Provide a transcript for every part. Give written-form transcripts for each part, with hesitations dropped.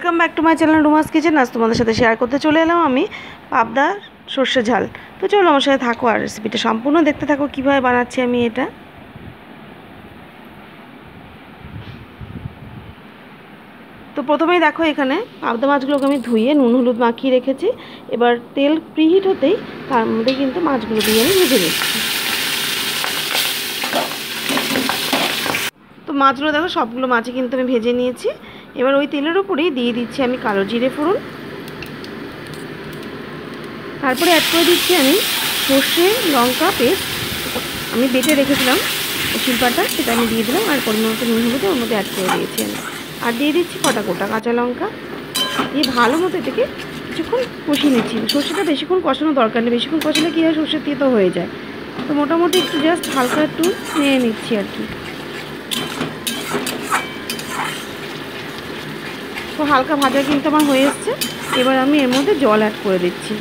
Welcome back to my channel রুমাস kitchen. আজ তোমাদের সাথে শেয়ার করতে চলে এলাম আমি পাবদা সর্ষে ঝাল। তো চলো আমার সাথে থাকো আর রেসিপিটা সম্পূর্ণ দেখতে থাকো কীভাবে বানাচ্ছি আমি এটা। তো প্রথমেই দেখো এখানে পাবদা মাছগুলোকে আমি ধুয়ে নুন হলুদ মাখিয়ে রেখেছি। এবার তেল প্রিহিট হতেই তার মধ্যে কিন্তু মাছগুলো দিয়ে আমি ভেজে নিচ্ছি। তো মাছগুলো দেখো সবগুলো মাছই কিন্তু আমি ভেজে নিয়েছি। এবার ওই তেলের উপরেই দিয়ে দিচ্ছি আমি কালো জিরে ফোড়ন, তারপরে অ্যাড করে দিচ্ছি আমি সর্ষে লঙ্কা পেস্ট, আমি বেটে রেখেছিলাম শিলপাটা, সেটা আমি দিয়ে দিলাম। আর পরিমাণ মতো নুন হলুদ ওর মধ্যে অ্যাড করে দিয়েছি আমি। আর দিয়ে দিচ্ছি গোটা কাঁচা লঙ্কা, দিয়ে ভালো মতো এটাকে কিছুক্ষণ কষিয়ে নিচ্ছি। সর্ষেটা বেশিক্ষণ কষানোর দরকার নেই, বেশিক্ষণ কষালে কী হয় সর্ষের তেতো হয়ে যায়। তো মোটামুটি একটু জাস্ট হালকা একটু নিয়ে নিচ্ছি আর কি। তো হালকা ভাজা কিন্তু আমার হয়ে এসছে। এবার আমি এর মধ্যে জল অ্যাড করে দিচ্ছি।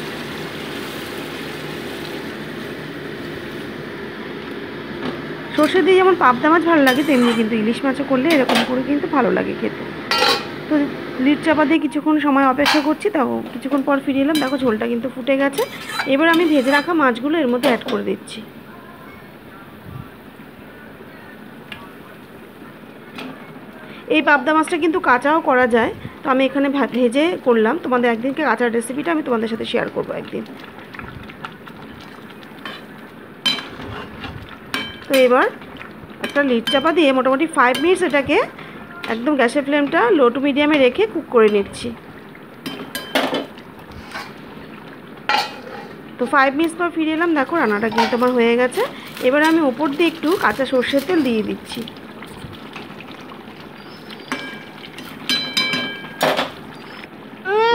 সর্ষে দিয়ে যেমন পাবদা মাছ ভালো লাগে, তেমনি কিন্তু ইলিশ মাছও করলে এরকম করে কিন্তু ভালো লাগে খেতে। তো লিড চাপা দিয়ে কিছুক্ষণ সময় অপেক্ষা করছি, তাও কিছুক্ষণ পর ফিরে এলাম। দেখো ঝোলটা কিন্তু ফুটে গেছে। এবার আমি ভেজে রাখা মাছগুলো এর মধ্যে অ্যাড করে দিচ্ছি। এই পাবদা মাছটা কিন্তু কাঁচাও করা যায়, তো আমি এখানে ভেজে করলাম। তোমাদের একদিনকে কাঁচার রেসিপিটা আমি তোমাদের সাথে শেয়ার করবো একদিন। তো এবার একটা লিড চাপা দিয়ে মোটামুটি 5 মিনিটস এটাকে একদম গ্যাসের ফ্লেমটা লো টু মিডিয়ামে রেখে কুক করে নিচ্ছি। তো 5 মিনিটস পর ফিরে এলাম। দেখো রান্নাটা কিন্তু আমার হয়ে গেছে। এবার আমি ওপর দিয়ে একটু কাঁচা সর্ষের তেল দিয়ে দিচ্ছি।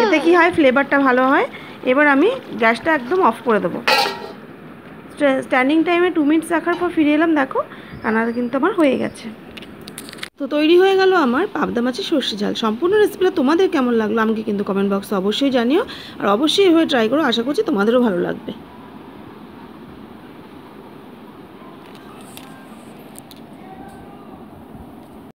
এতে কি হয়, ফ্লেভারটা ভালো হয়। এবার আমি গ্যাসটা একদম অফ করে দেবো। স্ট্যান্ডিং টাইমে 2 মিনিটস রাখার পর ফিরে এলাম। দেখো রান্নাটা কিন্তু আমার হয়ে গেছে। তো তৈরি হয়ে গেল আমার পাবদা মাছের সর্ষে ঝাল। সম্পূর্ণ রেসিপিটা তোমাদের কেমন লাগলো আমাকে কিন্তু কমেন্ট বক্সে অবশ্যই জানিও, আর অবশ্যই এভাবে ট্রাই করো। আশা করছি তোমাদেরও ভালো লাগবে।